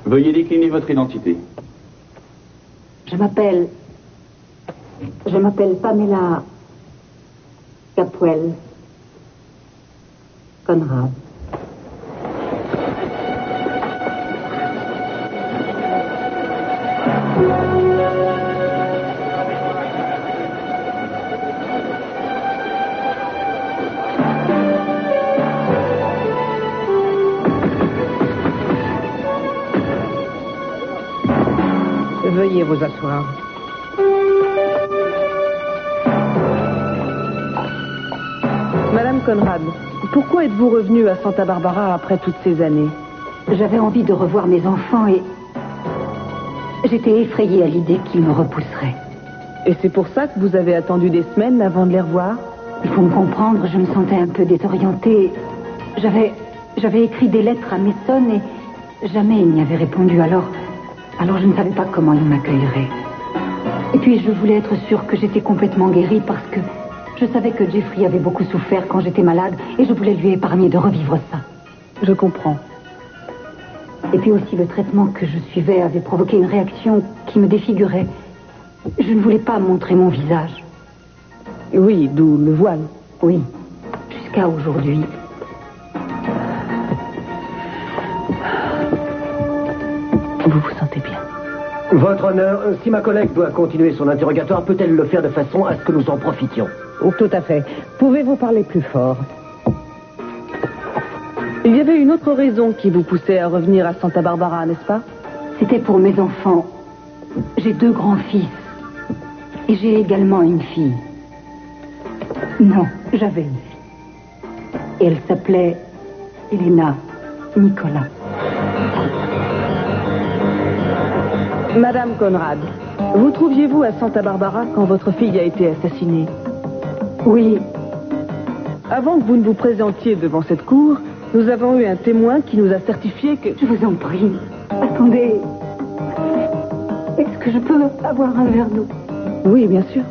Veuillez décliner votre identité. Je m'appelle Pamela Capwell Conrad. Veuillez vous asseoir. Madame Conrad, pourquoi êtes-vous revenue à Santa Barbara après toutes ces années? J'avais envie de revoir mes enfants et j'étais effrayée à l'idée qu'ils me repousseraient. Et c'est pour ça que vous avez attendu des semaines avant de les revoir? Il faut me comprendre, je me sentais un peu désorientée. J'avais écrit des lettres à Mason et jamais il n'y avait répondu. Alors je ne savais pas comment il m'accueillerait. Et puis je voulais être sûre que j'étais complètement guérie parce que je savais que Jeffrey avait beaucoup souffert quand j'étais malade et je voulais lui épargner de revivre ça. Je comprends. Et puis aussi le traitement que je suivais avait provoqué une réaction qui me défigurait. Je ne voulais pas montrer mon visage. Oui, d'où le voile. Oui, jusqu'à aujourd'hui. Vous vous sentez bien? Votre honneur, si ma collègue doit continuer son interrogatoire, peut-elle le faire de façon à ce que nous en profitions? Oh, tout à fait. Pouvez-vous parler plus fort? Il y avait une autre raison qui vous poussait à revenir à Santa Barbara, n'est-ce pas? C'était pour mes enfants. J'ai 2 grands-fils. Et j'ai également une fille. Non, j'avais une. Et elle s'appelait Elena Nicolas. Madame Conrad, vous trouviez-vous à Santa Barbara quand votre fille a été assassinée? Oui. Avant que vous ne vous présentiez devant cette cour, nous avons eu un témoin qui nous a certifié que... Je vous en prie. Attendez. Est-ce que je peux avoir un verre d'eau? Oui, bien sûr.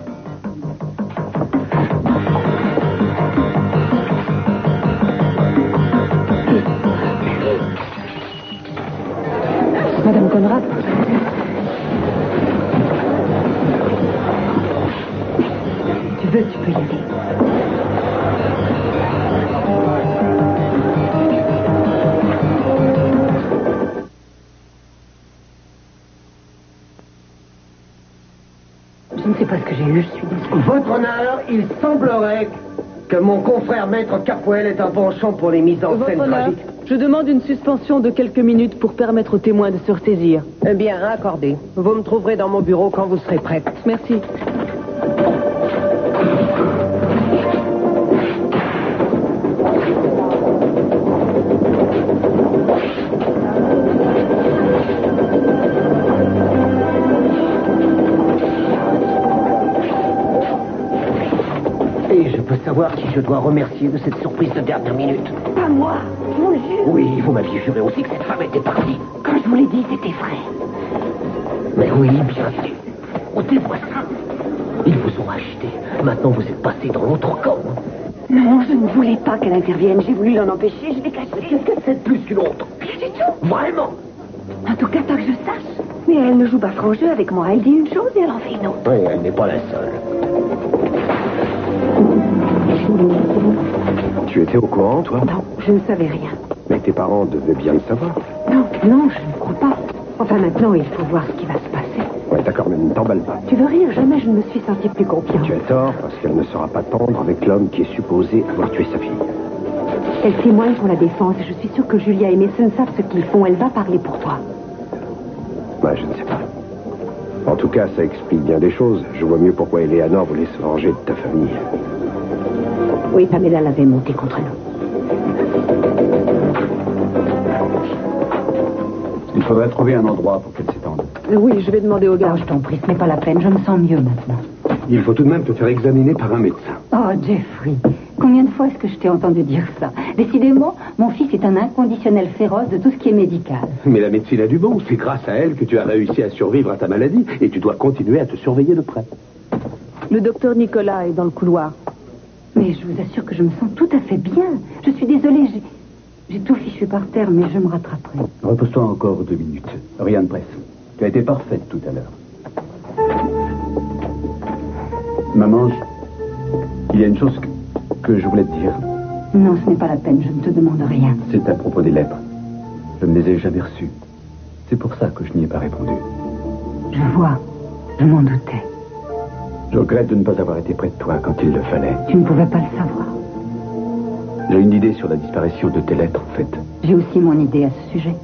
Madame Conrad. Tu peux y aller. Je ne sais pas ce que j'ai eu, je suis désolée. Votre honneur, il semblerait que mon confrère maître Capwell est un penchant pour les mises en scène Votre honneur, tragiques. je demande une suspension de quelques minutes pour permettre aux témoins de se ressaisir. Eh bien, accordé. Vous me trouverez dans mon bureau quand vous serez prête. Merci. Et je peux savoir qui je dois remercier de cette surprise de dernière minute. Pas moi, je vous le jure. Oui, vous m'aviez juré aussi que cette femme était partie. Quand je vous l'ai dit, c'était vrai. Mais oui, bienvenue. On des voisins. Ils vous ont acheté. Maintenant, vous êtes passé dans l'autre camp. Non, je ne voulais pas qu'elle intervienne. J'ai voulu l'en empêcher, je l'ai cachée. Qu'est-ce que c'est de plus qu'une autre? Rien du tout. Vraiment? En tout cas, pas que je sache. Mais elle ne joue pas franc jeu avec moi. Elle dit une chose et elle en fait une autre. Oui, elle n'est pas la seule. Tu étais au courant, toi? Non, je ne savais rien. Mais tes parents devaient bien le savoir. Non, je ne crois pas. Enfin, maintenant, il faut voir ce qui va se passer. Ouais, d'accord, mais ne t'emballe pas. Tu veux rire? Jamais je ne me suis sentie plus confiante. Tu as tort, parce qu'elle ne sera pas tendre avec l'homme qui est supposé avoir tué sa fille. Elle témoigne pour la défense et je suis sûre que Julia et Mason savent ce qu'ils font. Elle va parler pour toi. Ouais, je ne sais pas. En tout cas, ça explique bien des choses. Je vois mieux pourquoi Eleanor voulait se venger de ta famille. Oui, Pamela l'avait monté contre nous. Il faudrait trouver un endroit pour qu'elle s'étende. Oui, je vais demander au Oh, gars. je t'en prie, ce n'est pas la peine. Je me sens mieux maintenant. Il faut tout de même te faire examiner par un médecin. Oh, Jeffrey, combien de fois est-ce que je t'ai entendu dire ça? Décidément, mon fils est un inconditionnel féroce de tout ce qui est médical. Mais la médecine a du bon. C'est grâce à elle que tu as réussi à survivre à ta maladie. Et tu dois continuer à te surveiller de près. Le docteur Nicolas est dans le couloir. Mais je vous assure que je me sens tout à fait bien. Je suis désolée, J'ai tout fichu par terre, mais je me rattraperai. Repose-toi encore 2 minutes. Rien de presse. Tu as été parfaite tout à l'heure. Maman, il y a une chose que je voulais te dire. Non, ce n'est pas la peine, je ne te demande rien. C'est à propos des lettres. Je ne les ai jamais reçues. C'est pour ça que je n'y ai pas répondu. Je vois, je m'en doutais. Je regrette de ne pas avoir été près de toi quand il le fallait. Tu ne pouvais pas le savoir. J'ai une idée sur la disparition de tes lettres, en fait. J'ai aussi mon idée à ce sujet.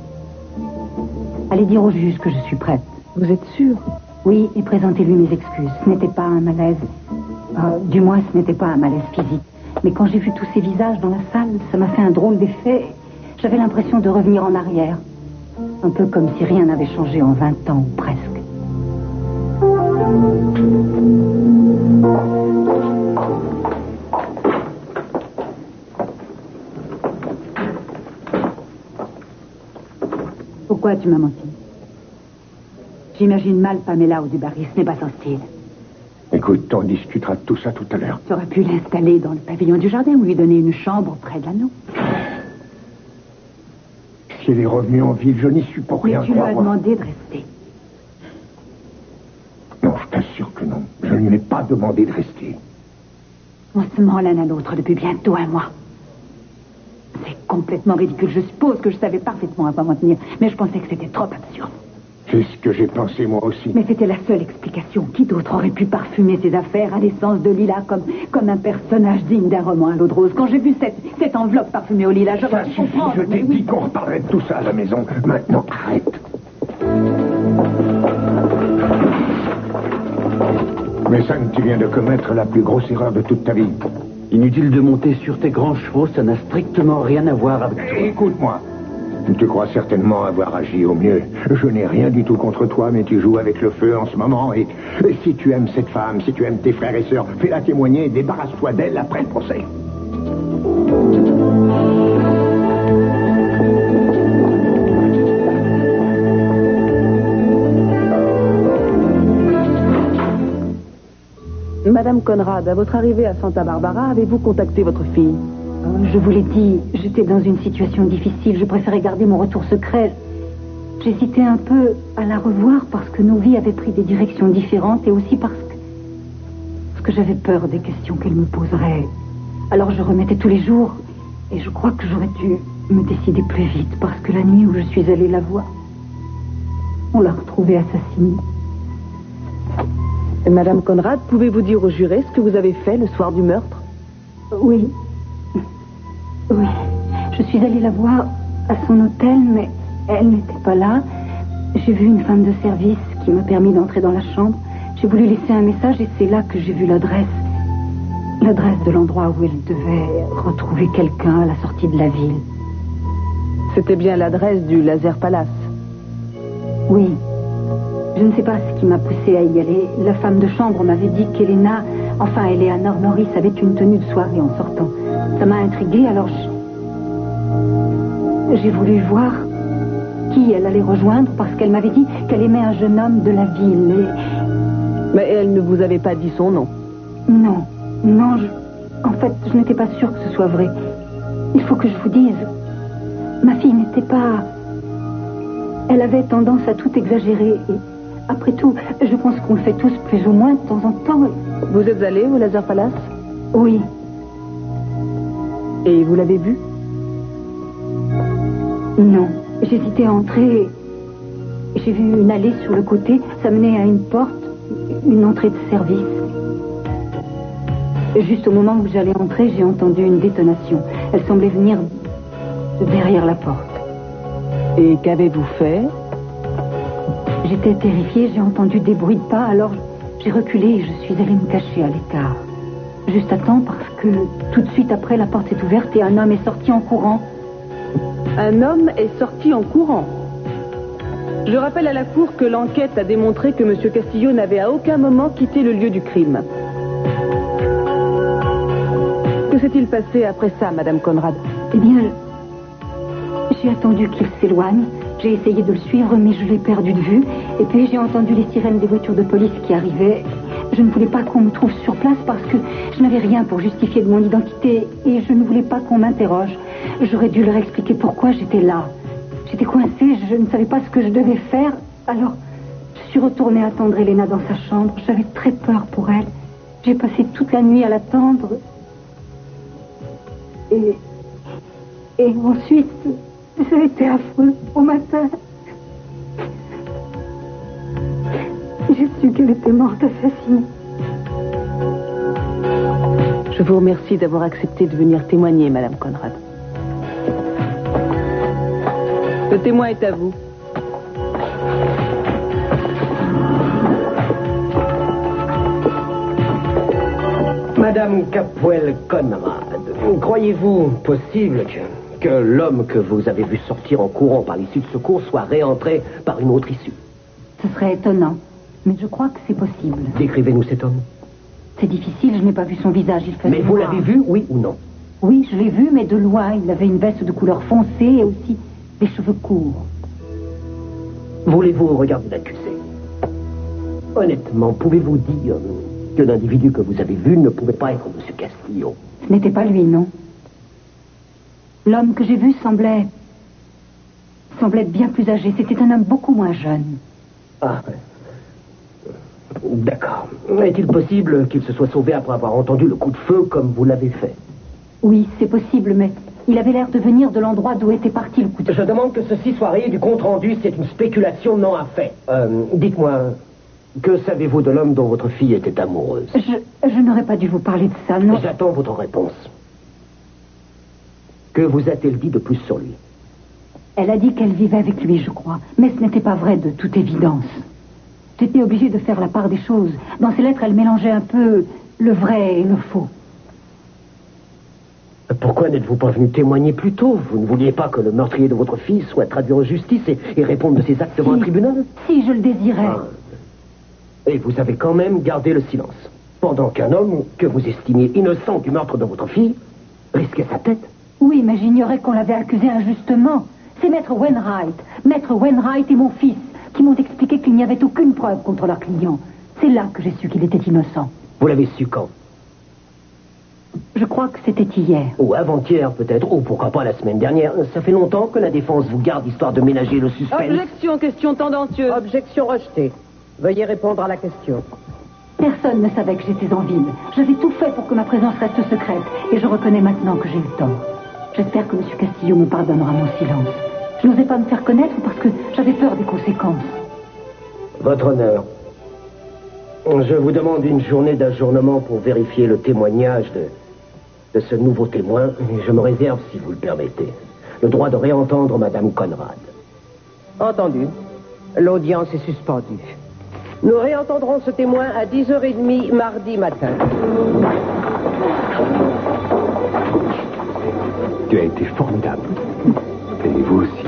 Allez dire au juge que je suis prête. Vous êtes sûr? Oui, et présentez-lui mes excuses. Ce n'était pas un malaise. Du moins, ce n'était pas un malaise physique. Mais quand j'ai vu tous ces visages dans la salle, ça m'a fait un drôle d'effet. J'avais l'impression de revenir en arrière. Un peu comme si rien n'avait changé en 20 ans, ou presque. Pourquoi tu m'as menti? J'imagine mal Pamela ou Dubarry, ce n'est pas son style. Écoute, on discutera de tout ça tout à l'heure. Tu aurais pu l'installer dans le pavillon du jardin ou lui donner une chambre près de l'anneau. Si elle est revenue en ville, je n'y suis pour rien. Mais tu lui as demandé de rester. Non, je t'assure que non. Je ne lui ai pas demandé de rester. On se ment l'un à l'autre depuis bientôt 1 mois. C'est complètement ridicule. Je suppose que je savais parfaitement à quoi m'en tenir, mais je pensais que c'était trop absurde. C'est ce que j'ai pensé moi aussi. Mais c'était la seule explication. Qui d'autre aurait pu parfumer ses affaires à l'essence de lilas comme un personnage digne d'un roman à l'eau de rose? Quand j'ai vu cette enveloppe parfumée au lilas, j'aurais pu comprendre. Je t'ai dit qu'on reparlerait de tout ça à la maison. Maintenant, arrête. Mais Sam, tu viens de commettre la plus grosse erreur de toute ta vie. Inutile de monter sur tes grands chevaux, ça n'a strictement rien à voir avec toi. Écoute-moi. Tu crois certainement avoir agi au mieux. Je n'ai rien du tout contre toi, mais tu joues avec le feu en ce moment. Et si tu aimes cette femme, si tu aimes tes frères et sœurs, fais-la témoigner et débarrasse-toi d'elle après le procès. Madame Conrad, à votre arrivée à Santa Barbara, avez-vous contacté votre fille? Je vous l'ai dit, j'étais dans une situation difficile. Je préférais garder mon retour secret. J'hésitais un peu à la revoir parce que nos vies avaient pris des directions différentes et aussi parce que j'avais peur des questions qu'elle me poserait. Alors je remettais tous les jours et je crois que j'aurais dû me décider plus vite parce que la nuit où je suis allée la voir, on l'a retrouvée assassinée. Madame Conrad, pouvez-vous dire au juré ce que vous avez fait le soir du meurtre? Oui. Oui. Je suis allée la voir à son hôtel, mais elle n'était pas là. J'ai vu une femme de service qui m'a permis d'entrer dans la chambre. J'ai voulu laisser un message et c'est là que j'ai vu l'adresse. L'adresse de l'endroit où elle devait retrouver quelqu'un à la sortie de la ville. C'était bien l'adresse du Laser Palace? Oui. Je ne sais pas ce qui m'a poussée à y aller. La femme de chambre m'avait dit qu'Eleanor Norris avait une tenue de soirée en sortant. Ça m'a intriguée, alors j'ai voulu voir qui elle allait rejoindre parce qu'elle m'avait dit qu'elle aimait un jeune homme de la ville. Mais elle ne vous avait pas dit son nom? Non, en fait, je n'étais pas sûre que ce soit vrai. Il faut que je vous dise, ma fille n'était pas... Elle avait tendance à tout exagérer et après tout, je pense qu'on le fait tous plus ou moins de temps en temps. Vous êtes allé au Laser Palace? Oui. Et vous l'avez vu? Non. J'hésitais à entrer. J'ai vu une allée sur le côté. Ça menait à une porte, une entrée de service. Et juste au moment où j'allais entrer, j'ai entendu une détonation. Elle semblait venir derrière la porte. Et qu'avez-vous fait? J'étais terrifiée, j'ai entendu des bruits de pas, alors j'ai reculé et je suis allée me cacher à l'écart. Juste à temps parce que tout de suite après, la porte s'est ouverte et un homme est sorti en courant. Un homme est sorti en courant? Je rappelle à la Cour que l'enquête a démontré que M. Castillo n'avait à aucun moment quitté le lieu du crime. Que s'est-il passé après ça, Madame Conrad? Eh bien, j'ai attendu qu'il s'éloigne. J'ai essayé de le suivre, mais je l'ai perdu de vue. Et puis j'ai entendu les sirènes des voitures de police qui arrivaient. Je ne voulais pas qu'on me trouve sur place parce que je n'avais rien pour justifier de mon identité et je ne voulais pas qu'on m'interroge. J'aurais dû leur expliquer pourquoi j'étais là. J'étais coincée, je ne savais pas ce que je devais faire. Alors, je suis retournée attendre Elena dans sa chambre. J'avais très peur pour elle. J'ai passé toute la nuit à l'attendre. Et ensuite, ça a été affreux. Au matin, j'ai su qu'elle était morte assassinée. Je vous remercie d'avoir accepté de venir témoigner, Madame Conrad. Le témoin est à vous. Madame Capwell Conrad, croyez-vous possible que l'homme que vous avez vu sortir en courant par l'issue de secours soit réentré par une autre issue? Ce serait étonnant, mais je crois que c'est possible. Décrivez-nous cet homme. C'est difficile, je n'ai pas vu son visage. Il faisait Mais vous noir. l'avez vu, oui ou non? Oui, je l'ai vu, mais de loin. Il avait une veste de couleur foncée et aussi des cheveux courts. Voulez-vous regarder l'accusé? Honnêtement, pouvez-vous dire que l'individu que vous avez vu ne pouvait pas être M. Castillo? Ce n'était pas lui, non. L'homme que j'ai vu semblait être bien plus âgé. C'était un homme beaucoup moins jeune. Ah, d'accord. Est-il possible qu'il se soit sauvé après avoir entendu le coup de feu comme vous l'avez fait? Oui, c'est possible, mais il avait l'air de venir de l'endroit d'où était parti le coup de feu. Je demande que ceci soit rayé du compte-rendu, c'est une spéculation non à fait. Dites-moi, que savez-vous de l'homme dont votre fille était amoureuse? Je n'aurais pas dû vous parler de ça, non. J'attends votre réponse. Que vous a-t-elle dit de plus sur lui? Elle a dit qu'elle vivait avec lui, je crois. Mais ce n'était pas vrai de toute évidence. J'étais obligée de faire la part des choses. Dans ses lettres, elle mélangeait un peu le vrai et le faux. Pourquoi n'êtes-vous pas venu témoigner plus tôt? Vous ne vouliez pas que le meurtrier de votre fille soit traduit en justice et réponde de ses actes devant un tribunal? Si, je le désirais. Et vous avez quand même gardé le silence. Pendant qu'un homme que vous estimiez innocent du meurtre de votre fille risquait sa tête. Oui, mais j'ignorais qu'on l'avait accusé injustement. C'est Maître Wainwright et mon fils qui m'ont expliqué qu'il n'y avait aucune preuve contre leur client. C'est là que j'ai su qu'il était innocent. Vous l'avez su quand? Je crois que c'était hier. Ou avant-hier, peut-être. Ou pourquoi pas la semaine dernière. Ça fait longtemps que la défense vous garde, histoire de ménager le suspense. Objection, question tendancieuse. Objection rejetée. Veuillez répondre à la question. Personne ne savait que j'étais en ville. J'avais tout fait pour que ma présence reste secrète. Et je reconnais maintenant que j'ai eu tort. J'espère que M. Castillo me pardonnera mon silence. Je n'osais pas me faire connaître parce que j'avais peur des conséquences. Votre honneur, je vous demande une journée d'ajournement pour vérifier le témoignage de ce nouveau témoin. Et je me réserve, si vous le permettez, le droit de réentendre Madame Conrad. Entendu. L'audience est suspendue. Nous réentendrons ce témoin à 10h30 mardi matin. Tu as été formidable. Et vous aussi.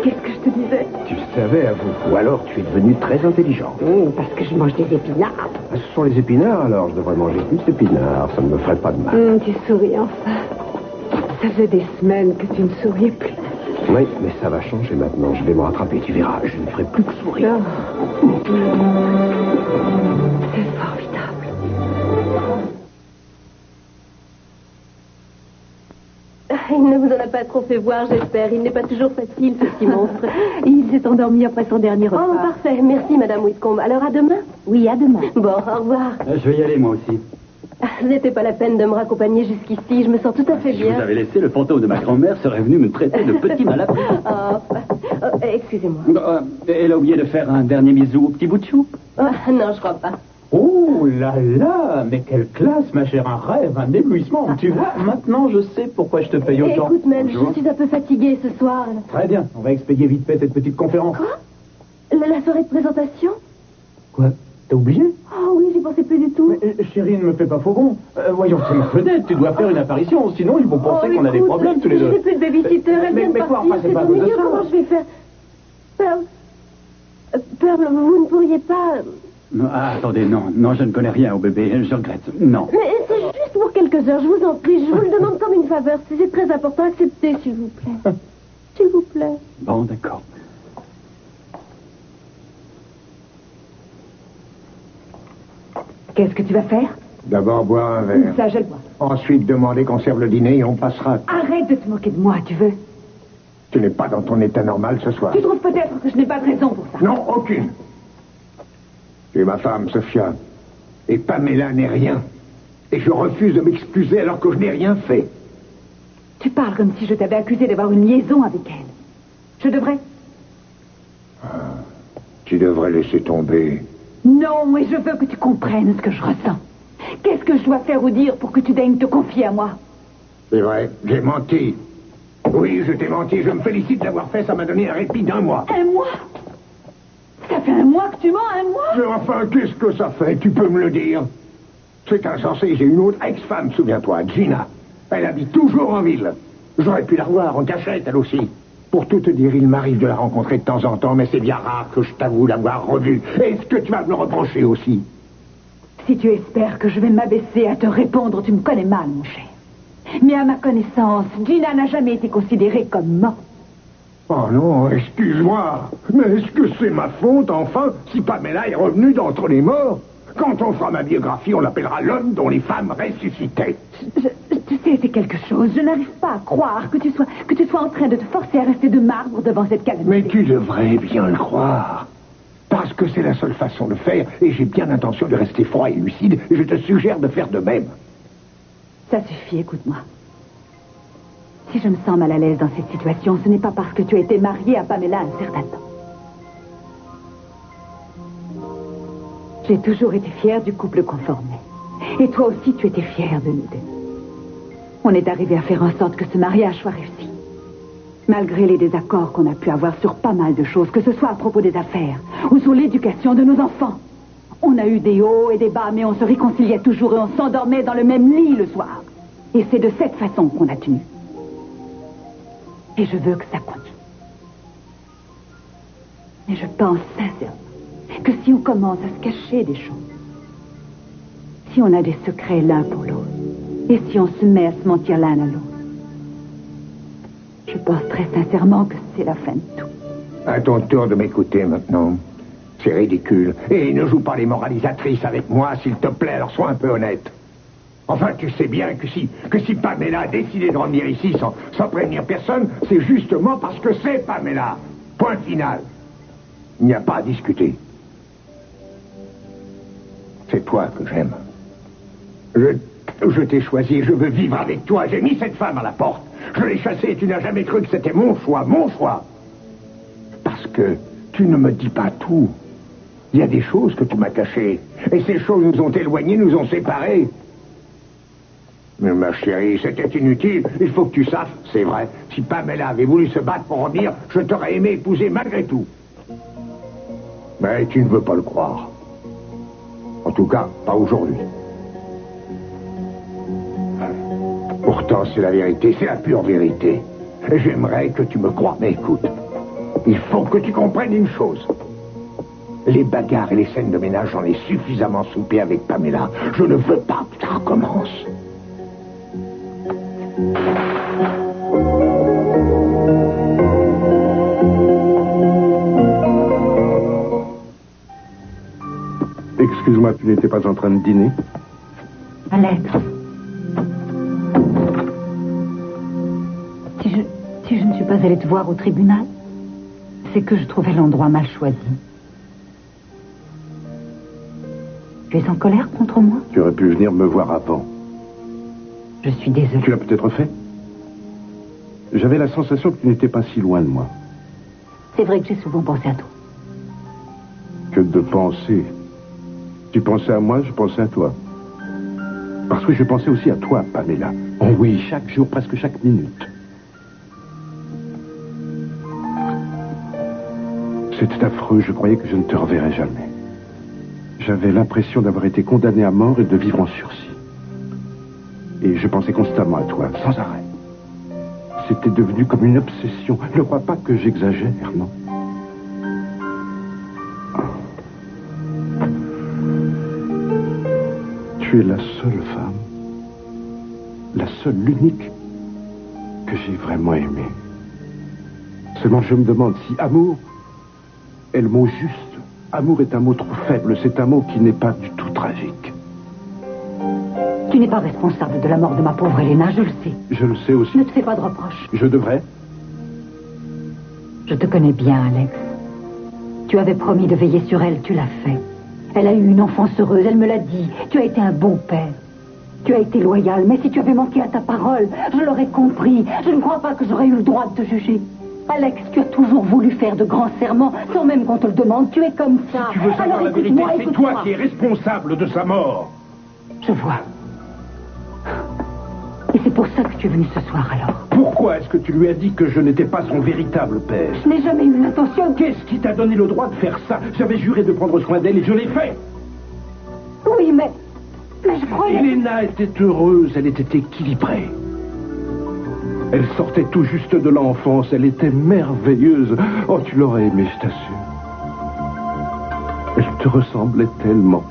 Qu'est-ce que je te disais? Tu savais, avoue. Ou alors tu es devenu très intelligent. Parce que je mange des épinards. Ah, ce sont les épinards, alors je devrais manger plus d'épinards. Ça ne me ferait pas de mal. Tu souris enfin. Ça faisait des semaines que tu ne souriais plus. Oui, mais ça va changer maintenant. Je vais me rattraper, tu verras. Je ne ferai plus que sourire. C'est formidable. Il ne vous en a pas trop fait voir, j'espère. Il n'est pas toujours facile, ce petit monstre. Il s'est endormi après son dernier repas. Oh, parfait. Merci, Madame Whitcomb. Alors, à demain? Oui, à demain. Bon, au revoir. Je vais y aller, moi aussi. Ce n'était pas la peine de me raccompagner jusqu'ici. Je me sens tout à fait Si je vous bien. avais laissé, le fantôme de ma grand-mère serait venu me traiter de petit malade. Excusez-moi. Elle a oublié de faire un dernier bisou au petit bout de chou. Oh, non, je crois pas. Oh là là, mais quelle classe, ma chère, un rêve, un éblouissement. Tu vois, maintenant je sais pourquoi je te paye autant. Écoute, Mel, Bonjour. je suis un peu fatiguée ce soir. Très bien, on va expédier vite fait cette petite conférence. Quoi? La soirée de présentation? Quoi? T'as oublié? Oh oui, j'y pensais plus du tout. Mais, chérie, ne me fais pas faux bon. Voyons, c'est ma vedette, tu dois faire une apparition, sinon ils vont penser qu'on a des problèmes tous les deux. J'ai plus de babysitter, elle vient de mais quoi, partir, enfin, c'est c'est pas au à cause de milieu, ça. comment je vais faire? Pearl, vous ne pourriez pas... Non, attendez, non, je ne connais rien au bébé, je regrette. Non. Mais c'est juste pour quelques heures, je vous en prie, je vous le demande comme une faveur. Si c'est très important, acceptez, s'il vous plaît. S'il vous plaît. Bon, d'accord. Qu'est-ce que tu vas faire? D'abord boire un verre. Ça, je le vois. Ensuite demander qu'on serve le dîner et on passera. Arrête de te moquer de moi, tu veux? Tu n'es pas dans ton état normal ce soir. Tu trouves peut-être que je n'ai pas de raison pour ça? Non, aucune. Tu es ma femme, Sophia. Et Pamela n'est rien. Et je refuse de m'excuser alors que je n'ai rien fait. Tu parles comme si je t'avais accusé d'avoir une liaison avec elle. Je devrais? Tu devrais laisser tomber. Non, mais je veux que tu comprennes ce que je ressens. Qu'est-ce que je dois faire ou dire pour que tu daignes te confier à moi? C'est vrai, j'ai menti. Oui, je t'ai menti. Je me félicite d'avoir fait. Ça m'a donné un répit d'1 mois. 1 mois? Ça fait 1 mois que tu mens, 1 mois? Mais enfin, qu'est-ce que ça fait? Tu peux me le dire? C'est insensé. J'ai une autre ex-femme, souviens-toi, Gina. Elle habite toujours en ville. J'aurais pu la revoir en cachette, elle aussi. Pour tout te dire, il m'arrive de la rencontrer de temps en temps, mais c'est bien rare que je t'avoue l'avoir revue. Est-ce que tu vas me le reprocher aussi? Si tu espères que je vais m'abaisser à te répondre, tu me connais mal, mon cher. Mais à ma connaissance, Gina n'a jamais été considérée comme morte. Oh non, excuse-moi. Mais est-ce que c'est ma faute, enfin, si Pamela est revenue d'entre les morts? Quand on fera ma biographie, on l'appellera l'homme dont les femmes ressuscitaient. Tu sais, c'est quelque chose. Je n'arrive pas à croire que tu sois en train de te forcer à rester de marbre devant cette calamité. Mais tu devrais bien le croire. Parce que c'est la seule façon de faire, et j'ai bien l'intention de rester froid et lucide, et je te suggère de faire de même. Ça suffit, écoute-moi. Si je me sens mal à l'aise dans cette situation, ce n'est pas parce que tu as été mariée à Pamela un certain temps. J'ai toujours été fière du couple conformé. Et toi aussi, tu étais fière de nous deux. On est arrivé à faire en sorte que ce mariage soit réussi. Malgré les désaccords qu'on a pu avoir sur pas mal de choses, que ce soit à propos des affaires ou sur l'éducation de nos enfants. On a eu des hauts et des bas, mais on se réconciliait toujours et on s'endormait dans le même lit le soir. Et c'est de cette façon qu'on a tenu. Et je veux que ça continue. Mais je pense sincèrement que si on commence à se cacher des choses, si on a des secrets l'un pour l'autre, et si on se met à se mentir l'un à l'autre, je pense très sincèrement que c'est la fin de tout. À ton tour de m'écouter maintenant. C'est ridicule. Et ne joue pas les moralisatrices avec moi, s'il te plaît, alors sois un peu honnête. Enfin, tu sais bien que si Pamela a décidé de revenir ici sans prévenir personne, c'est justement parce que c'est Pamela. Point final. Il n'y a pas à discuter. C'est toi que j'aime. Je t'ai choisi, je veux vivre avec toi. J'ai mis cette femme à la porte. Je l'ai chassée et tu n'as jamais cru que c'était mon choix, mon choix. Parce que tu ne me dis pas tout. Il y a des choses que tu m'as cachées. Et ces choses nous ont éloignés, nous ont séparés. Mais ma chérie, c'était inutile. Il faut que tu saches, c'est vrai. Si Pamela avait voulu se battre pour revenir, je t'aurais aimé épouser malgré tout. Mais tu ne veux pas le croire. En tout cas, pas aujourd'hui. Pourtant, c'est la vérité, c'est la pure vérité. J'aimerais que tu me crois, mais écoute, il faut que tu comprennes une chose. Les bagarres et les scènes de ménage, j'en ai suffisamment soupé avec Pamela. Je ne veux pas que ça recommence. Excuse-moi, tu n'étais pas en train de dîner? À l'être. Si je ne suis pas allée te voir au tribunal, c'est que je trouvais l'endroit mal choisi. Tu es en colère contre moi? Tu aurais pu venir me voir avant. Je suis désolée. Tu l'as peut-être fait? J'avais la sensation que tu n'étais pas si loin de moi. C'est vrai que j'ai souvent pensé à toi. Que de penser. Tu pensais à moi, je pensais à toi. Parce que je pensais aussi à toi, Pamela. Oh oui, chaque jour, presque chaque minute. C'était affreux, je croyais que je ne te reverrais jamais. J'avais l'impression d'avoir été condamné à mort et de vivre en sursis. Et je pensais constamment à toi, sans arrêt. C'était devenu comme une obsession. Ne crois pas que j'exagère, non? Tu es la seule femme, la seule, l'unique, que j'ai vraiment aimée. Seulement je me demande si amour est le mot juste. Amour est un mot trop faible, c'est un mot qui n'est pas du tout tragique. Tu n'es pas responsable de la mort de ma pauvre Elena, je le sais. Je le sais aussi. Ne te fais pas de reproches. Je devrais. Je te connais bien, Alex. Tu avais promis de veiller sur elle, tu l'as fait. Elle a eu une enfance heureuse, elle me l'a dit. Tu as été un bon père. Tu as été loyal, mais si tu avais manqué à ta parole, je l'aurais compris. Je ne crois pas que j'aurais eu le droit de te juger. Alex, tu as toujours voulu faire de grands serments, sans même qu'on te le demande. Tu es comme ça. Si tu veux savoir alors la vérité, c'est écoute-moi. toi qui es responsable de sa mort. Je vois. Et c'est pour ça que tu es venu ce soir, alors. Pourquoi est-ce que tu lui as dit que je n'étais pas son véritable père? Je n'ai jamais eu l'intention... Qu'est-ce qui t'a donné le droit de faire ça? J'avais juré de prendre soin d'elle et je l'ai fait. Oui, mais je croyais... Elena était heureuse, elle était équilibrée. Elle sortait tout juste de l'enfance, elle était merveilleuse. Oh, tu l'aurais aimée, je t'assure. Elle te ressemblait tellement.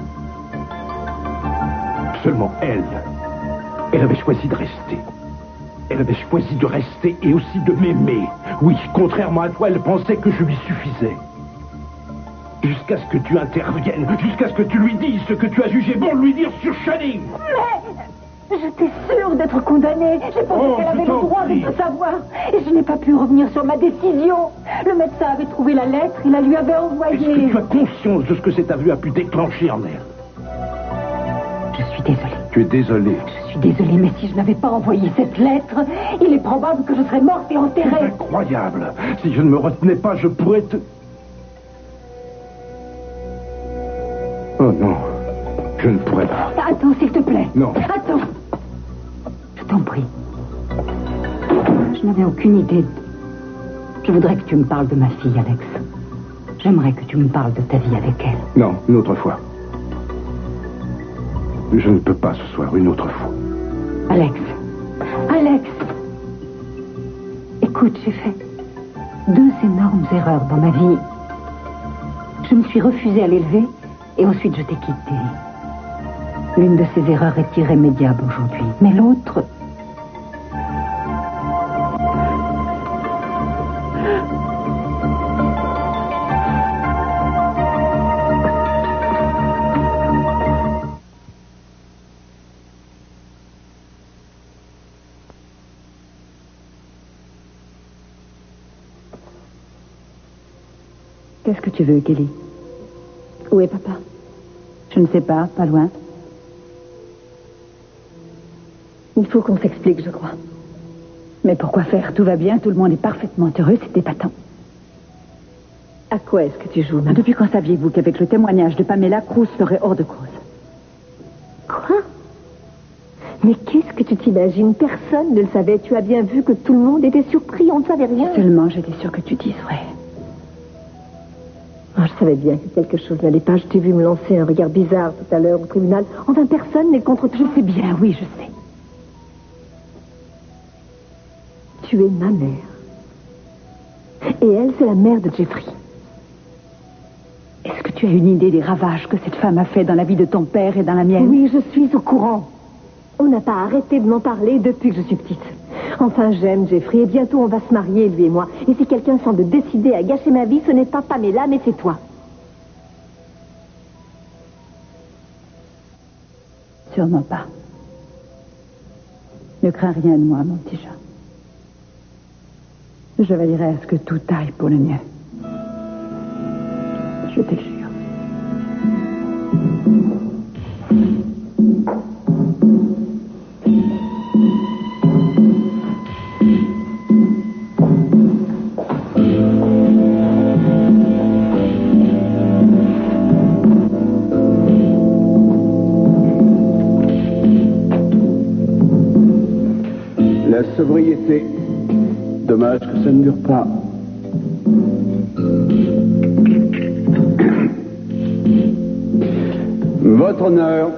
Seulement elle avait choisi de rester. Elle avait choisi de rester et aussi de m'aimer. Oui, contrairement à toi, elle pensait que je lui suffisais. Jusqu'à ce que tu interviennes, jusqu'à ce que tu lui dises ce que tu as jugé bon de lui dire sur Channing. Mais j'étais sûre d'être condamnée. J'ai pensé qu'elle avait le droit de le savoir. Et je n'ai pas pu revenir sur ma décision. Le médecin avait trouvé la lettre, il la lui avait envoyée. Est-ce que tu as conscience de ce que cet aveu a pu déclencher en elle? Je suis désolée. Tu es désolée. Je suis désolée, mais si je n'avais pas envoyé cette lettre, il est probable que je serais morte et enterrée. C'est incroyable. Si je ne me retenais pas, je pourrais te... Oh non, je ne pourrais pas. Attends, s'il te plaît. Non. Attends. Je t'en prie. Je n'avais aucune idée. Je voudrais que tu me parles de ma fille, Alex. J'aimerais que tu me parles de ta vie avec elle. Non, une autre fois. Je ne peux pas ce soir, une autre fois. Alex. Alex. Écoute, j'ai fait 2 énormes erreurs dans ma vie. Je me suis refusée à l'élever et ensuite je t'ai quitté. L'une de ces erreurs est irrémédiable aujourd'hui, mais l'autre... Qu'est-ce que tu veux, Kelly? Où est papa? Je ne sais pas, pas loin. Il faut qu'on s'explique, je crois. Mais pourquoi faire? Tout va bien, tout le monde est parfaitement heureux, c'est épatant. À quoi est-ce que tu joues, maman? Depuis quand saviez-vous qu'avec le témoignage de Pamela, Cruz serait hors de cause? Quoi? Mais qu'est-ce que tu t'imagines? Personne ne le savait. Tu as bien vu que tout le monde était surpris, on ne savait rien. Seulement, j'étais sûre que tu dises vrai. Oh, je savais bien que quelque chose n'allait pas. Je t'ai vu me lancer un regard bizarre tout à l'heure au tribunal. Enfin, personne n'est contre toi. Je sais bien, oui, je sais. Tu es ma mère. Et elle, c'est la mère de Jeffrey. Est-ce que tu as une idée des ravages que cette femme a fait dans la vie de ton père et dans la mienne? Oui, je suis au courant. On n'a pas arrêté de m'en parler depuis que je suis petite. Enfin, j'aime Jeffrey et bientôt on va se marier, lui et moi. Et si quelqu'un semble décidé à gâcher ma vie, ce n'est pas Pamela, mais c'est toi. Sûrement pas. Ne crains rien de moi, mon petit chat. Je veillerai à ce que tout aille pour le mieux. Je te le jure. La sobriété. Dommage que ça ne dure pas. Votre honneur,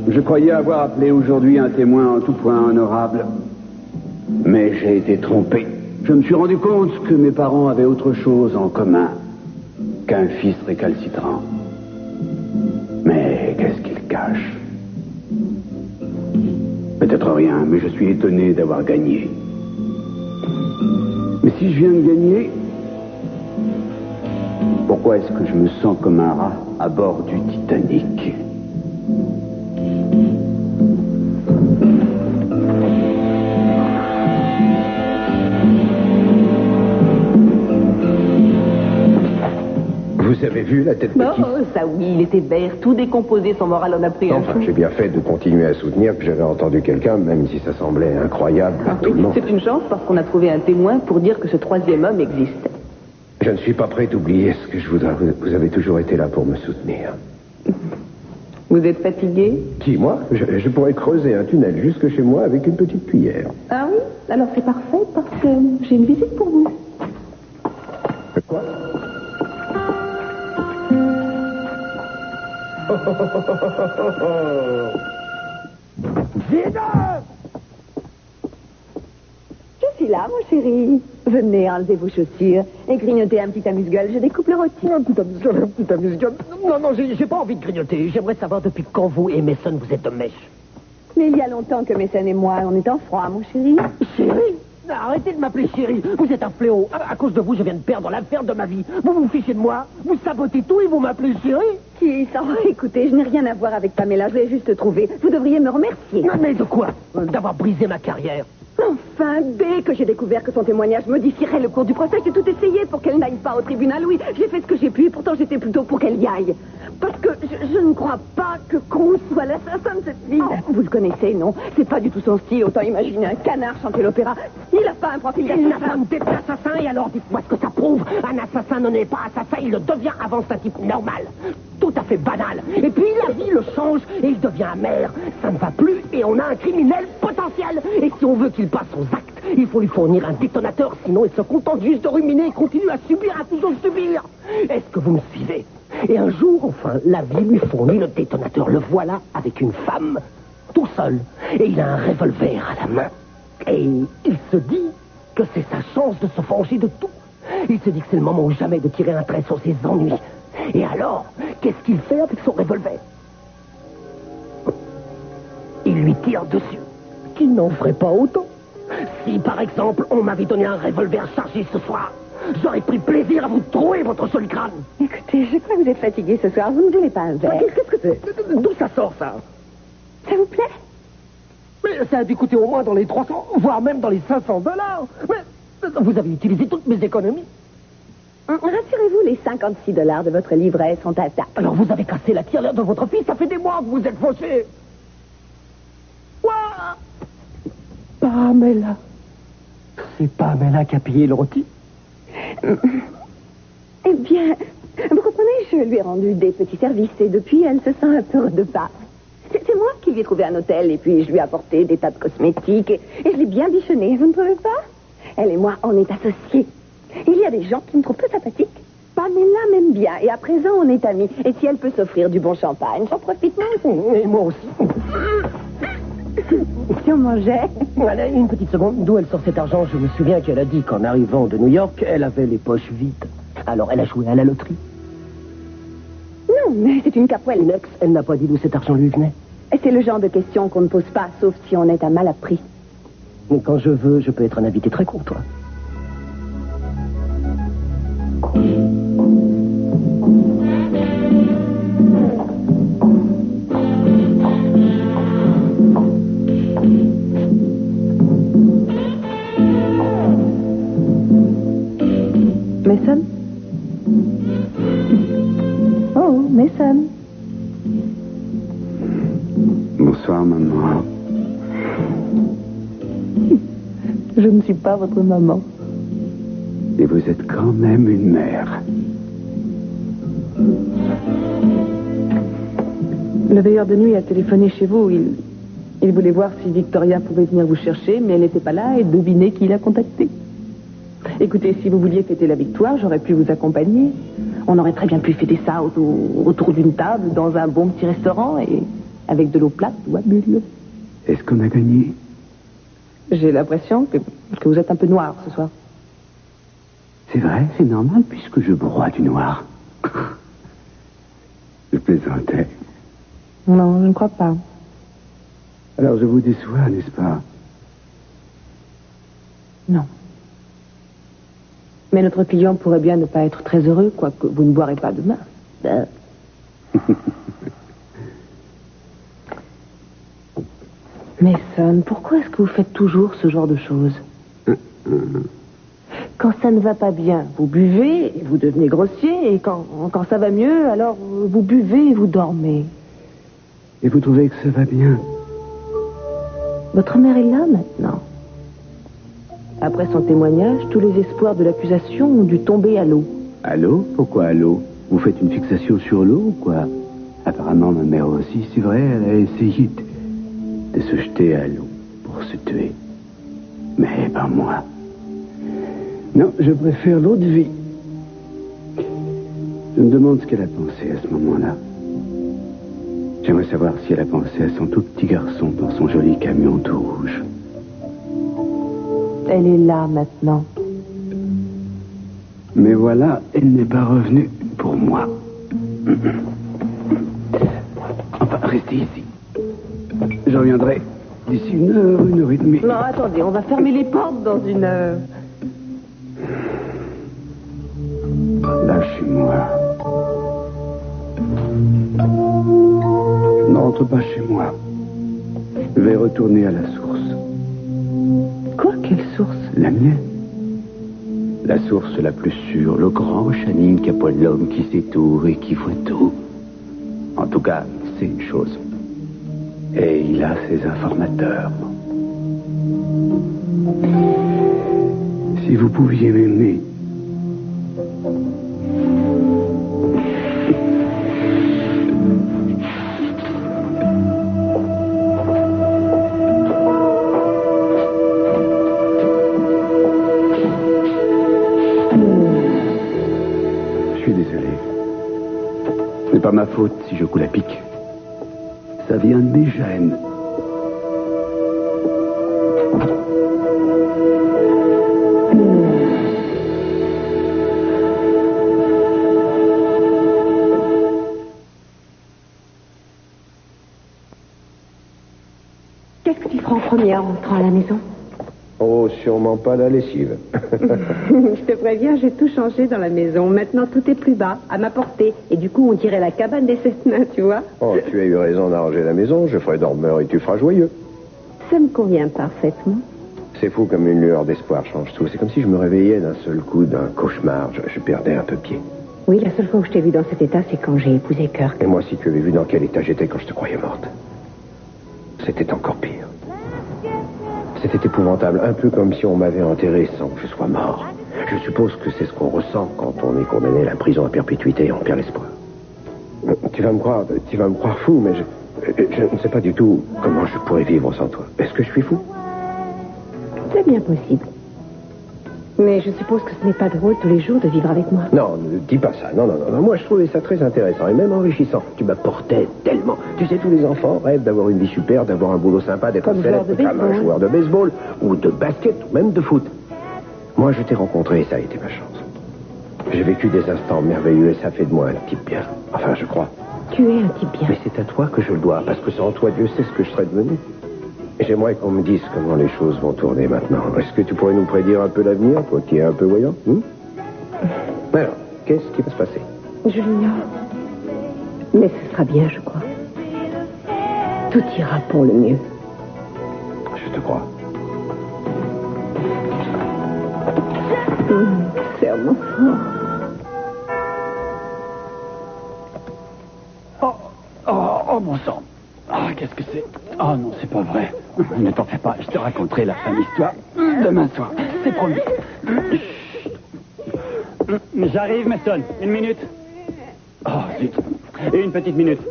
je croyais avoir appelé aujourd'hui un témoin en tout point honorable. Mais j'ai été trompé. Je me suis rendu compte que mes parents avaient autre chose en commun qu'un fils récalcitrant. Mais qu'est-ce qu'ils cachent? Peut-être rien, mais je suis étonné d'avoir gagné. Mais si je viens de gagner, pourquoi est-ce que je me sens comme un rat à bord du Titanic? Vous avez vu la tête de qui? Ça oui, il était vert, tout décomposé, son moral en a pris un Enfin, coup. j'ai bien fait de continuer à soutenir que j'avais entendu quelqu'un, même si ça semblait incroyable à tout le monde. C'est une chance parce qu'on a trouvé un témoin pour dire que ce troisième homme existe. Je ne suis pas prêt d'oublier ce que je voudrais. Vous avez toujours été là pour me soutenir. Vous êtes fatigué? Qui, moi? Je pourrais creuser un tunnel jusque chez moi avec une petite cuillère. Ah oui? Alors c'est parfait parce que j'ai une visite pour vous. Quoi? Je suis là, mon chéri. Venez, enlevez vos chaussures et grignotez un petit amuse-gueule. Je découpe le rôti. Un petit amuse-gueule. Non, j'ai pas envie de grignoter. J'aimerais savoir depuis quand vous et Mason, vous êtes de mèche. Mais il y a longtemps que Mason et moi, on est en froid, mon chéri. Chérie? Arrêtez de m'appeler chérie. Vous êtes un fléau. À cause de vous, je viens de perdre l'affaire de ma vie. Vous vous fichez de moi. Vous sabotez tout et vous m'appelez chérie. Qui s'en va? Écoutez, je n'ai rien à voir avec Pamela. Je l'ai juste trouvé. Vous devriez me remercier. Mais de quoi? D'avoir brisé ma carrière. Enfin, dès que j'ai découvert que son témoignage modifierait le cours du procès, j'ai tout essayé pour qu'elle n'aille pas au tribunal. Oui, j'ai fait ce que j'ai pu et pourtant j'étais plutôt pour qu'elle y aille. Parce que je ne crois pas que Cruz soit l'assassin de cette fille. Vous le connaissez, non? C'est pas du tout son style. Autant imaginer un canard chanter l'opéra. Il n'a pas un profil Il n'a d'assassin. pas d'être assassin et alors dites-moi ce que ça prouve. Un assassin ne n'est pas assassin, il le devient avant c'est un type normal. Tout à fait banal. Et puis la vie le change et il devient amer. Ça ne va plus et on a un criminel potentiel. Et si on veut qu'il passe aux actes, il faut lui fournir un détonateur, sinon il se contente juste de ruminer et continue à subir, à toujours subir. Est-ce que vous me suivez? Et un jour, enfin, la vie lui fournit le détonateur. Le voilà avec une femme, tout seul. Et il a un revolver à la main. Et il se dit que c'est sa chance de se venger de tout. Il se dit que c'est le moment ou jamais de tirer un trait sur ses ennuis. Et alors, qu'est-ce qu'il fait avec son revolver? Il lui tire dessus. Qu'il n'en ferait pas autant. Si, par exemple, on m'avait donné un revolver chargé ce soir, j'aurais pris plaisir à vous trouer votre joli crâne. Écoutez, je crois que vous êtes fatigué ce soir. Vous ne voulez pas un verre? Qu'est-ce que c'est? D'où ça sort, ça? Ça vous plaît? Mais ça a dû coûter au moins dans les 300, voire même dans les $500. Mais vous avez utilisé toutes mes économies. Rassurez-vous, les $56 de votre livret sont à ça. Alors vous avez cassé la tirelire de votre fils, ça fait des mois que vous êtes fauchés. Quoi? Pamela. C'est Pamela qui a payé le rôti? Eh bien, vous comprenez, je lui ai rendu des petits services et depuis, elle se sent un peu de pas. C'est moi qui lui ai trouvé un hôtel et puis je lui ai apporté des tas de cosmétiques et je l'ai bien bichonné, vous ne trouvez pas? Elle et moi, on est associés. Il y a des gens qui me trouvent peu sympathique. Pamela m'aime bien et à présent, on est amis. Et si elle peut s'offrir du bon champagne, j'en profite moi aussi. Et moi aussi. Si on mangeait. Voilà, une petite seconde. D'où elle sort cet argent? Je me souviens qu'elle a dit qu'en arrivant de New York, elle avait les poches vides. Alors elle a joué à la loterie. Non, mais c'est une capoelle. Une ex, elle n'a pas dit d'où cet argent lui venait. Et c'est le genre de question qu'on ne pose pas, sauf si on est à mal appris. Mais quand je veux, je peux être un invité très courtois. Mason? Oh, Mason. Bonsoir, maman. Je ne suis pas votre maman. Et vous êtes quand même une mère. Le veilleur de nuit a téléphoné chez vous. Il voulait voir si Victoria pouvait venir vous chercher, mais elle n'était pas là et devinez qui l'a contacté. Écoutez, si vous vouliez fêter la victoire, j'aurais pu vous accompagner. On aurait très bien pu fêter ça autour d'une table, dans un bon petit restaurant et avec de l'eau plate ou à bulles. Est-ce qu'on a gagné? J'ai l'impression que vous êtes un peu noir ce soir. C'est vrai, c'est normal puisque je broie du noir. Je plaisantais. Non, je ne crois pas. Alors je vous déçois, n'est-ce pas? Non. Mais notre client pourrait bien ne pas être très heureux, quoique vous ne boirez pas demain. Mason, pourquoi est-ce que vous faites toujours ce genre de choses? Quand ça ne va pas bien, vous buvez et vous devenez grossier. Et quand ça va mieux, alors vous buvez et vous dormez. Et vous trouvez que ça va bien? Votre mère est là maintenant. Après son témoignage, tous les espoirs de l'accusation ont dû tomber à l'eau. À l'eau? Pourquoi à l'eau? Vous faites une fixation sur l'eau ou quoi? Apparemment, ma mère aussi, c'est vrai, elle a essayé de se jeter à l'eau pour se tuer. Mais pas moi. Non, je préfère l'eau de vie. Je me demande ce qu'elle a pensé à ce moment-là. J'aimerais savoir si elle a pensé à son tout petit garçon dans son joli camion tout rouge. Elle est là maintenant. Mais voilà, elle n'est pas revenue pour moi. Enfin, restez ici. Je reviendrai d'ici 1 heure et demie. Non, attendez, on va fermer les portes dans 1 heure. Lâchez-moi. Je n'entre pas chez moi. Je vais retourner à la source. Quoi? Quelle source? La mienne. La source la plus sûre, le grand Channing qui a pas de l'homme qui sait tout et qui voit tout. En tout cas, c'est une chose. Et il a ses informateurs. Si vous pouviez m'aimer. Pas ma faute si je coule à pic. Ça vient de mes gènes. Qu'est-ce que tu feras en premier en rentrant à la maison? Oh, sûrement pas la lessive. Je te préviens, j'ai tout changé dans la maison. Maintenant, tout est plus bas, à ma portée. Et du coup, on dirait la cabane des sept nains, tu vois. Oh, tu as eu raison d'arranger la maison. Je ferai dormeur et tu feras joyeux. Ça me convient parfaitement. C'est fou comme une lueur d'espoir change tout. C'est comme si je me réveillais d'un seul coup d'un cauchemar. Je perdais un peu pied. Oui, la seule fois où je t'ai vu dans cet état, c'est quand j'ai épousé Kirk. Et moi, si tu avais vu dans quel état j'étais quand je te croyais morte. C'était encore pire. C'était épouvantable, un peu comme si on m'avait enterré sans que je sois mort. Je suppose que c'est ce qu'on ressent quand on est condamné à la prison à perpétuité et on perd l'espoir. Tu vas me croire fou, mais je ne sais pas du tout comment je pourrais vivre sans toi. Est-ce que je suis fou? C'est bien possible. Mais je suppose que ce n'est pas drôle tous les jours de vivre avec moi. Non, ne dis pas ça. Non. Moi, je trouvais ça très intéressant et même enrichissant. Tu m'apportais tellement. Tu sais, tous les enfants rêvent d'avoir une vie super, d'avoir un boulot sympa, d'être célèbre comme un joueur de baseball ou de basket ou même de foot. Moi, je t'ai rencontré et ça a été ma chance. J'ai vécu des instants merveilleux et ça fait de moi un type bien. Enfin, je crois. Tu es un type bien. Mais c'est à toi que je le dois, parce que sans toi, Dieu sait ce que je serais devenu. Et j'aimerais qu'on me dise comment les choses vont tourner maintenant. Est-ce que tu pourrais nous prédire un peu l'avenir, toi qui es un peu voyant? Alors, qu'est-ce qui va se passer? Je l'ignore. Mais ce sera bien, je crois. Tout ira pour le mieux. Je te crois. Serre-moi fort. Oh, mon sang. Ah, qu'est-ce que c'est? Oh non, c'est pas vrai. Ne t'en fais pas, je te raconterai la fin de l'histoire demain soir. C'est promis. J'arrive, Mason. 1 minute. Oh, zut. Une petite minute.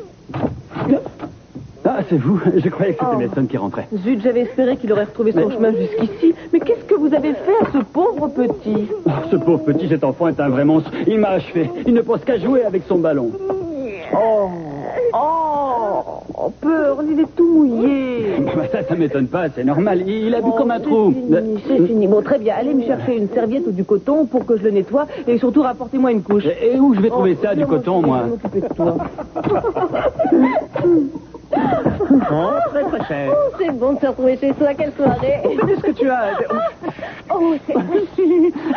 Ah, c'est vous. Je croyais que c'était Mason qui rentrait. Zut, j'avais espéré qu'il aurait retrouvé son chemin jusqu'ici. Mais qu'est-ce que vous avez fait à ce pauvre petit? Oh, ce pauvre petit, cet enfant est un vrai monstre. Il m'a achevé. Il ne pense qu'à jouer avec son ballon. Oh, peur, il est tout mouillé. Ça m'étonne pas, c'est normal. Il a bu comme un trou. C'est fini. Bon, très bien. Allez me chercher une serviette ou du coton pour que je le nettoie et surtout rapportez-moi une couche. Et où je vais trouver ça, du coton, moi? Je vais m'occuper de toi. Très très cher. Oh, c'est bon de se retrouver chez soi, quelle soirée. Qu'est-ce que tu as? Oh, c'est...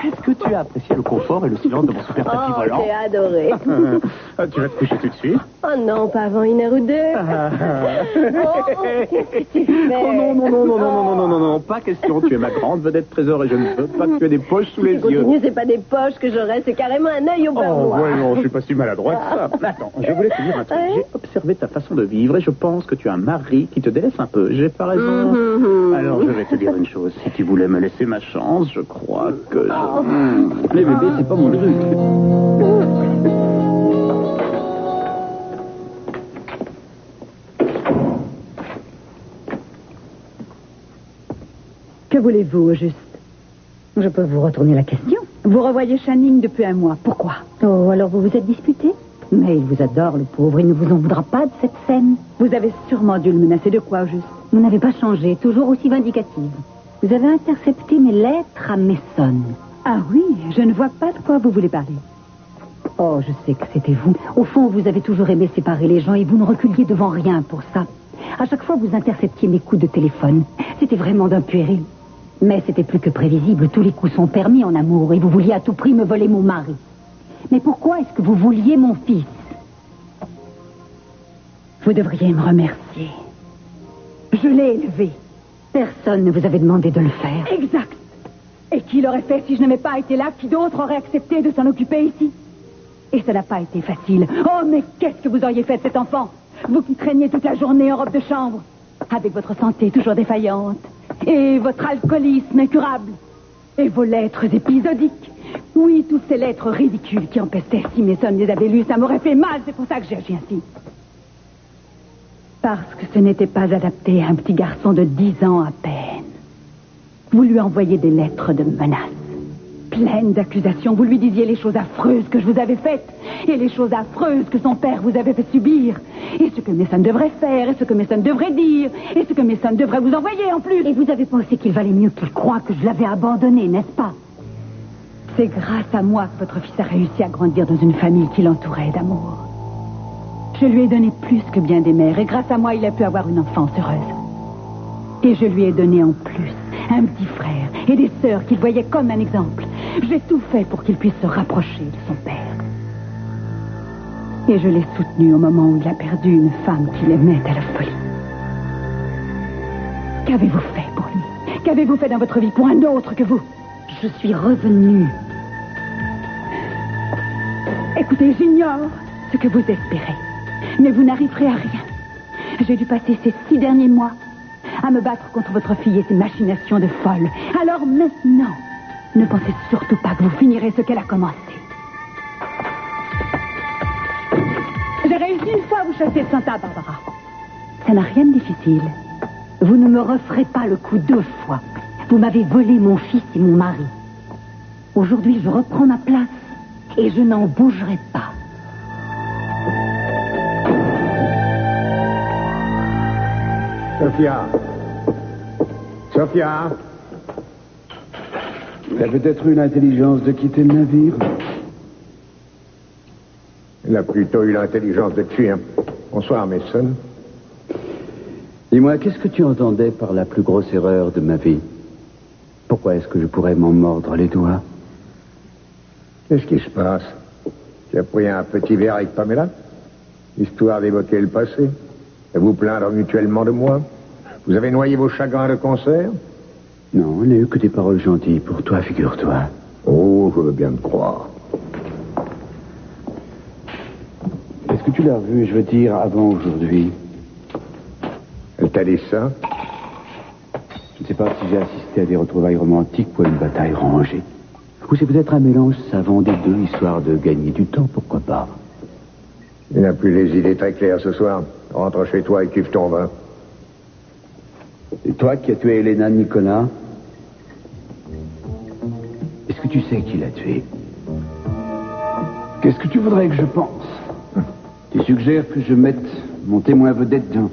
Est-ce que tu as apprécié le confort et le silence de mon super tapis volant? J'ai adoré. Tu vas te coucher tout de suite? Oh non, pas avant 1 heure ou 2. Qu'est-ce que tu fais? Oh non, pas question. Tu es ma grande vedette trésor et je ne veux pas que tu aies des poches sous les yeux. Continue, c'est pas des poches que j'aurais, c'est carrément un œil au beurre noir. Ouais, non, je suis pas si maladroite que ça. Attends, je voulais te dire un truc. J'ai observé ta façon de vivre et je pense que tu as un mari qui te délaisse un peu. J'ai pas raison. Alors, je vais te dire une chose. Si tu voulais me laisser ma chance, je crois que... Les bébés, c'est pas mon truc. Que voulez-vous, au juste? Je peux vous retourner la question. Vous revoyez Channing depuis un mois. Pourquoi? Oh, alors vous vous êtes disputé? Mais il vous adore, le pauvre. Il ne vous en voudra pas de cette scène. Vous avez sûrement dû le menacer de quoi, au juste? Vous n'avez pas changé, toujours aussi vindicative. Vous avez intercepté mes lettres à Mason. Ah oui, je ne vois pas de quoi vous voulez parler. Oh, je sais que c'était vous. Au fond, vous avez toujours aimé séparer les gens et vous ne reculiez devant rien pour ça. À chaque fois, vous interceptiez mes coups de téléphone. C'était vraiment d'un puéril. Mais c'était plus que prévisible. Tous les coups sont permis en amour et vous vouliez à tout prix me voler mon mari. Mais pourquoi est-ce que vous vouliez mon fils? Vous devriez me remercier. Je l'ai élevé. Personne ne vous avait demandé de le faire. Exact. Et qui l'aurait fait si je n'avais pas été là? Qui d'autre aurait accepté de s'en occuper ici? Et ça n'a pas été facile. Oh, mais qu'est-ce que vous auriez fait de cet enfant? Vous qui traîniez toute la journée en robe de chambre, avec votre santé toujours défaillante, et votre alcoolisme incurable, et vos lettres épisodiques. Oui, toutes ces lettres ridicules qui empestaient. Si Mason les avait lues, ça m'aurait fait mal. C'est pour ça que j'ai agi ainsi. Parce que ce n'était pas adapté à un petit garçon de 10 ans à peine. Vous lui envoyez des lettres de menaces, pleines d'accusations. Vous lui disiez les choses affreuses que je vous avais faites, et les choses affreuses que son père vous avait fait subir, et ce que Mason devrait faire, et ce que Mason devrait dire, et ce que Mason devrait vous envoyer en plus. Et vous avez pensé qu'il valait mieux qu'il croie que je l'avais abandonné, n'est-ce pas? C'est grâce à moi que votre fils a réussi à grandir dans une famille qui l'entourait d'amour. Je lui ai donné plus que bien des mères, et grâce à moi, il a pu avoir une enfance heureuse. Et je lui ai donné en plus un petit frère et des sœurs qu'il voyait comme un exemple. J'ai tout fait pour qu'il puisse se rapprocher de son père. Et je l'ai soutenu au moment où il a perdu une femme qu'il aimait à la folie. Qu'avez-vous fait pour lui? Qu'avez-vous fait dans votre vie pour un autre que vous? Je suis revenue. Écoutez, j'ignore ce que vous espérez, mais vous n'arriverez à rien. J'ai dû passer ces 6 derniers mois à me battre contre votre fille et ses machinations de folle. Alors maintenant, ne pensez surtout pas que vous finirez ce qu'elle a commencé. J'ai réussi une fois à vous chasser de Santa Barbara. Ça n'a rien de difficile. Vous ne me referez pas le coup 2 fois. Vous m'avez volé mon fils et mon mari. Aujourd'hui, je reprends ma place et je n'en bougerai pas. Sophia. Sophia. Il a peut-être eu l'intelligence de quitter le navire. Il a plutôt eu l'intelligence de fuir. Bonsoir, Mason. Dis-moi, qu'est-ce que tu entendais par la plus grosse erreur de ma vie? Pourquoi est-ce que je pourrais m'en mordre les doigts? Qu'est-ce qui se passe? Tu as pris un petit verre avec Pamela? Histoire d'évoquer le passé? Et vous plaindre mutuellement de moi? Vous avez noyé vos chagrins de concert? Non, il n'y a eu que des paroles gentilles pour toi, figure-toi. Oh, je veux bien te croire. Est-ce que tu l'as revu, je veux dire, avant aujourd'hui? Elle t'a dit ça? Je ne sais pas si j'ai assisté à des retrouvailles romantiques ou à une bataille rangée. Ou c'est peut-être un mélange savant des deux, histoire de gagner du temps, pourquoi pas? Il n'a plus les idées très claires ce soir. Rentre chez toi et cuve ton vin. C'est toi qui as tué Elena Nicolas? Est-ce que tu sais qui l'a tué? Qu'est-ce que tu voudrais que je pense? Tu suggères que je mette mon témoin vedette dans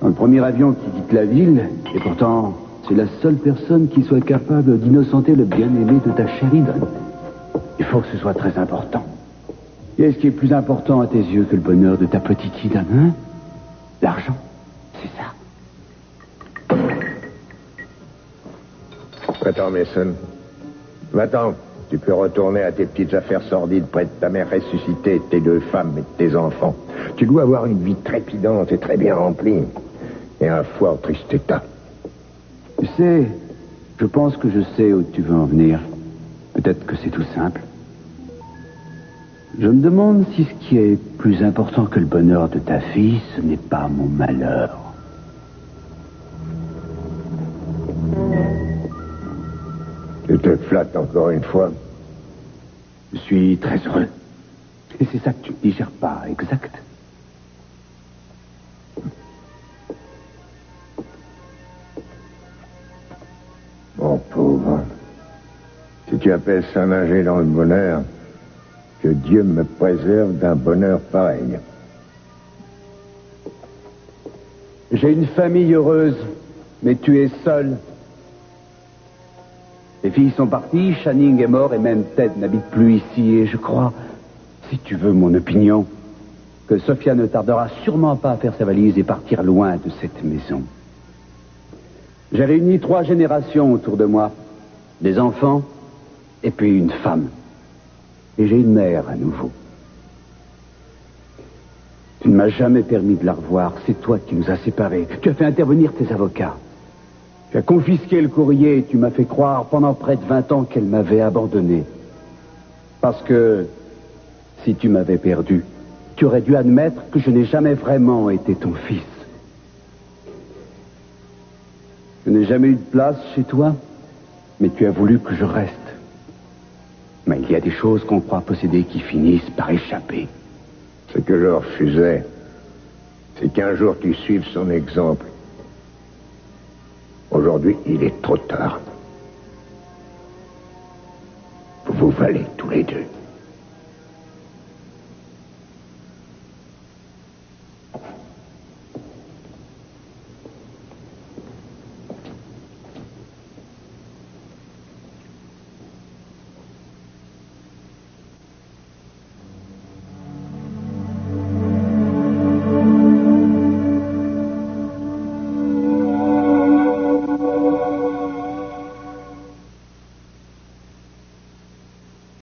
le premier avion qui quitte la ville, et pourtant, c'est la seule personne qui soit capable d'innocenter le bien-aimé de ta Sheridan. Il faut que ce soit très important. Qu'est-ce qui est plus important à tes yeux que le bonheur de ta petite Ida, hein? L'argent, c'est ça. Va-t'en, Mason. Va-t'en. Tu peux retourner à tes petites affaires sordides près de ta mère ressuscitée, tes 2 femmes et tes enfants. Tu dois avoir une vie trépidante et très bien remplie. Et un foie en triste état. Tu sais, je pense que je sais où tu veux en venir. Peut-être que c'est tout simple. Je me demande si ce qui est plus important que le bonheur de ta fille, ce n'est pas mon malheur. Tu te flattes encore une fois. Je suis très heureux. Et c'est ça que tu ne digères pas, exact? Mon pauvre. Si tu appelles ça nager dans le bonheur, que Dieu me préserve d'un bonheur pareil. J'ai une famille heureuse, mais tu es seul. Les filles sont parties, Channing est mort et même Ted n'habite plus ici. Et je crois, si tu veux mon opinion, que Sophia ne tardera sûrement pas à faire sa valise et partir loin de cette maison. J'ai réuni 3 générations autour de moi. Des enfants et puis une femme. Et j'ai une mère à nouveau. Tu ne m'as jamais permis de la revoir. C'est toi qui nous as séparés. Tu as fait intervenir tes avocats. Tu as confisqué le courrier et tu m'as fait croire pendant près de 20 ans qu'elle m'avait abandonné. Parce que si tu m'avais perdu, tu aurais dû admettre que je n'ai jamais vraiment été ton fils. Je n'ai jamais eu de place chez toi, mais tu as voulu que je reste. Mais il y a des choses qu'on croit posséder qui finissent par échapper. Ce que je refusais, c'est qu'un jour tu suives son exemple. Aujourd'hui, il est trop tard. Vous valez tous les 2.